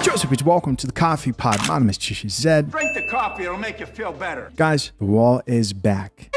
Joseph, welcome to the Coffee Pod. My name is Chishi Zed. Drink the coffee, it'll make you feel better. Guys, the wall is back.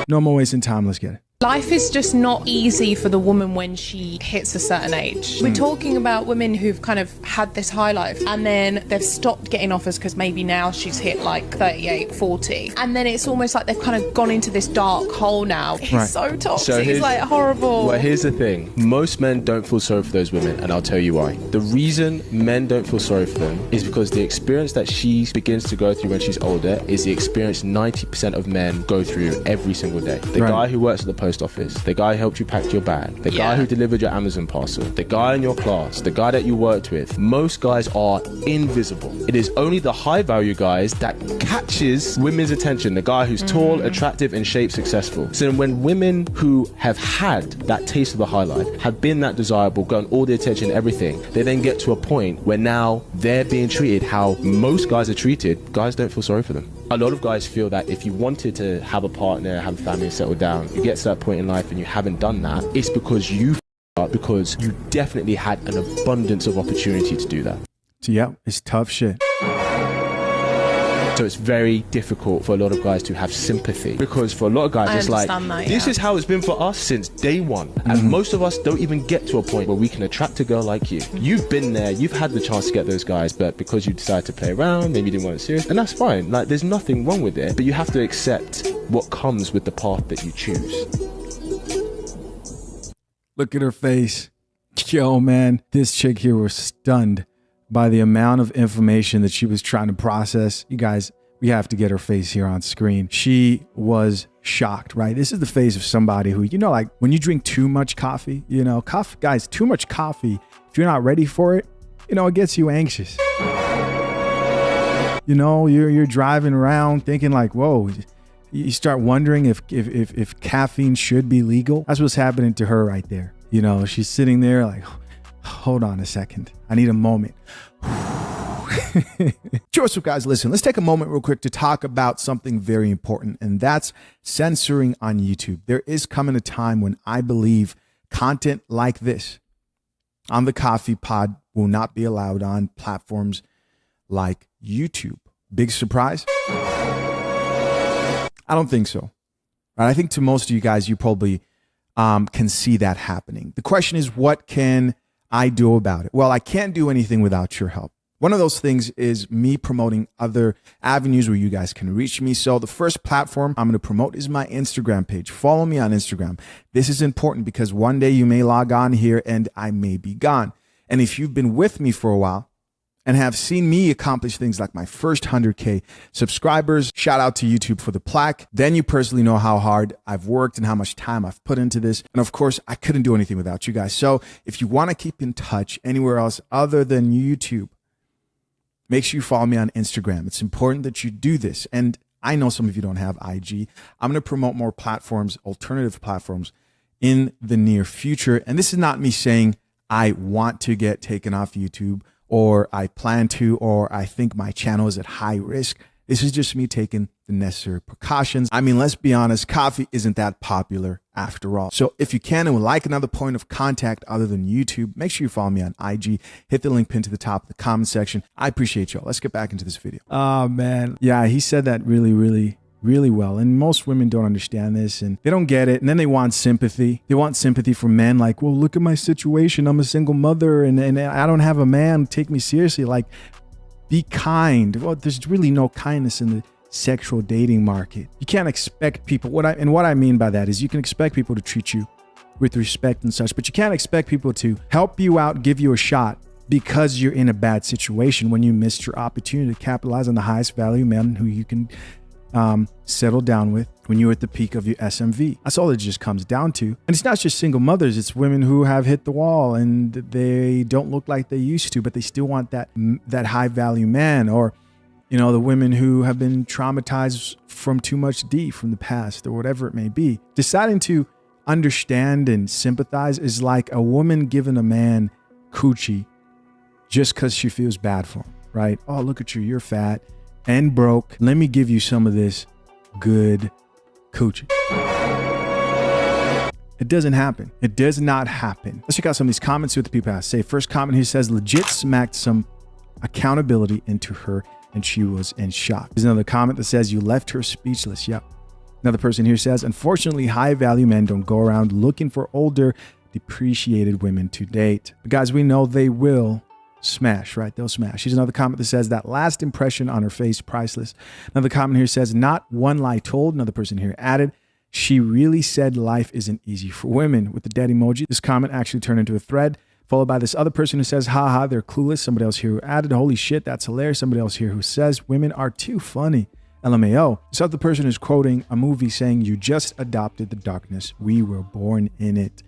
No more wasting time, let's get it. Life is just not easy for the woman when she hits a certain age. We're talking about women who've kind of had this high life and then they've stopped getting offers because maybe now she's hit like 38, 40. And then it's almost like they've kind of gone into this dark hole now. It's so toxic, it's like horrible. Well, here's the thing. Most men don't feel sorry for those women, and I'll tell you why. The reason men don't feel sorry for them is because the experience that she begins to go through when she's older is the experience 90% of men go through every single day. The guy who works at the post office, the guy who helped you pack your bag, the guy who delivered your Amazon parcel, the guy in your class, the guy that you worked with, most guys are invisible. It is only the high value guys that catches women's attention, the guy who's tall, attractive, in shape, successful. So when women who have had that taste of the high life, have been that desirable, gotten all the attention, everything, they then get to a point where now they're being treated how most guys are treated. Guys don't feel sorry for them. A lot of guys feel that if you wanted to have a partner, have a family, and settle down, you get to that point in life and you haven't done that, it's because you because you definitely had an abundance of opportunity to do that. So yeah, it's tough shit. So it's very difficult for a lot of guys to have sympathy, because for a lot of guys it's like, this is how it's been for us since day one. And most of us don't even get to a point where we can attract a girl like you. You've been there, you've had the chance to get those guys, but because you decided to play around, maybe you didn't want it serious, and that's fine. Like, there's nothing wrong with it, but you have to accept what comes with the path that you choose. Look at her face. Yo, man, this chick here was stunned by the amount of information that she was trying to process. You guys, we have to get her face here on screen. She was shocked, right? This is the face of somebody who, you know, like when you drink too much coffee, you know, guys, too much coffee, if you're not ready for it, you know, it gets you anxious. You know, you're driving around thinking like, whoa, you start wondering if caffeine should be legal. That's what's happening to her right there. You know, she's sitting there like, hold on a second. I need a moment. Joseph, guys, listen, let's take a moment real quick to talk about something very important, and that's censoring on YouTube. There is coming a time when I believe content like this on the Coffee Pod will not be allowed on platforms like YouTube. Big surprise? I don't think so. Right? I think to most of you guys, you probably can see that happening. The question is, what can I do about it? Well, I can't do anything without your help. One of those things is me promoting other avenues where you guys can reach me. So the first platform I'm going to promote is my Instagram page. Follow me on Instagram. This is important because one day you may log on here and I may be gone. And if you've been with me for a while and have seen me accomplish things like my first 100K subscribers, shout out to YouTube for the plaque, then you personally know how hard I've worked and how much time I've put into this. And of course, I couldn't do anything without you guys. So if you want to keep in touch anywhere else other than YouTube, make sure you follow me on Instagram. It's important that you do this. And I know some of you don't have IG. I'm going to promote more platforms, alternative platforms in the near future. And this is not me saying I want to get taken off YouTube, or I plan to, or I think my channel is at high risk. This is just me taking the necessary precautions. I mean, let's be honest, coffee isn't that popular after all. So if you can and would like another point of contact other than YouTube, make sure you follow me on IG. Hit the link pinned to the top of the comment section. I appreciate y'all. Let's get back into this video. Oh, man. Yeah, he said that really well. And most women don't understand this and they don't get it. And then they want sympathy. They want sympathy from men like, well, look at my situation. I'm a single mother and I don't have a man take me seriously. Like, be kind. Well, there's really no kindness in the sexual dating market. You can't expect people, what I mean by that is you can expect people to treat you with respect and such, but you can't expect people to help you out, give you a shot because you're in a bad situation when you missed your opportunity to capitalize on the highest value man who you can settle down with when you're at the peak of your SMV. That's all it just comes down to. And it's not just single mothers, it's women who have hit the wall and they don't look like they used to, but they still want that high value man. Or, you know, the women who have been traumatized from too much D from the past or whatever it may be. Deciding to understand and sympathize is like a woman giving a man coochie just because she feels bad for him, right? Oh, look at you, you're fat and broke. Let me give you some of this good coochie. It doesn't happen. It does not happen. Let's check out some of these comments, see what the people have to say. First comment here says, legit smacked some accountability into her and she was in shock. There's another comment that says, you left her speechless. Yep. Another person here says, unfortunately, high value men don't go around looking for older, depreciated women to date. But guys, we know they will smash, right? They'll smash. Here's another comment that says, that last impression on her face, priceless. Another comment here says, not one lie told. Another person here added, she really said life isn't easy for women, with the dead emoji. This comment actually turned into a thread, followed by this other person who says, haha, they're clueless. Somebody else here who added, holy shit, that's hilarious. Somebody else here who says, women are too funny. LMAO. This other person is quoting a movie saying, you just adopted the darkness. We were born in it.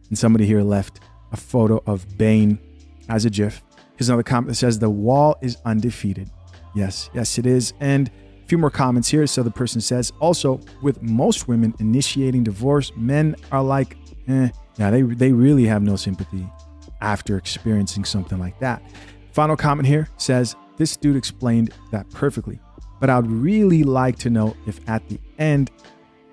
And somebody here left a photo of Bane as a GIF. Here's another comment that says, the wall is undefeated. Yes, yes, it is. And a few more comments here. So the person says, also, with most women initiating divorce, men are like, yeah, they really have no sympathy after experiencing something like that. Final comment here says, this dude explained that perfectly. But I'd really like to know if at the end,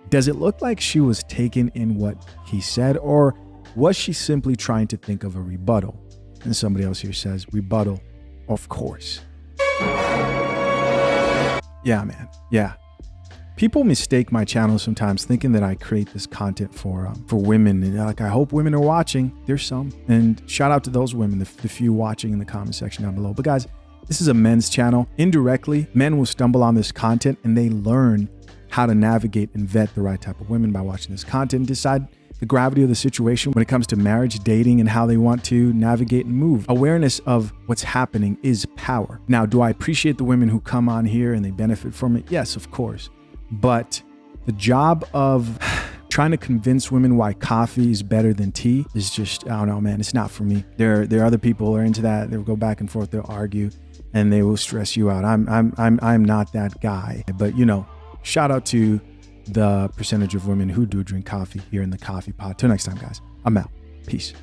does it look like she was taking in what he said, or was she simply trying to think of a rebuttal? And somebody else here says, rebuttal, of course. Yeah, man. Yeah. People mistake my channel sometimes thinking that I create this content for women. And like, I hope women are watching. There's some. And shout out to those women, the few watching in the comment section down below. But guys, this is a men's channel. Indirectly, men will stumble on this content and they learn how to navigate and vet the right type of women by watching this content and decide the gravity of the situation when it comes to marriage, dating, and how they want to navigate and move. Awareness of what's happening is power. Now, do I appreciate the women who come on here and they benefit from it? Yes, of course. But the job of trying to convince women why coffee is better than tea is just, I don't know, man, it's not for me. There are other people who are into that. They'll go back and forth, they'll argue, and they will stress you out. I'm not that guy. But you know, shout out to the percentage of women who do drink coffee here in the coffee pod. Till next time, guys. I'm out. Peace.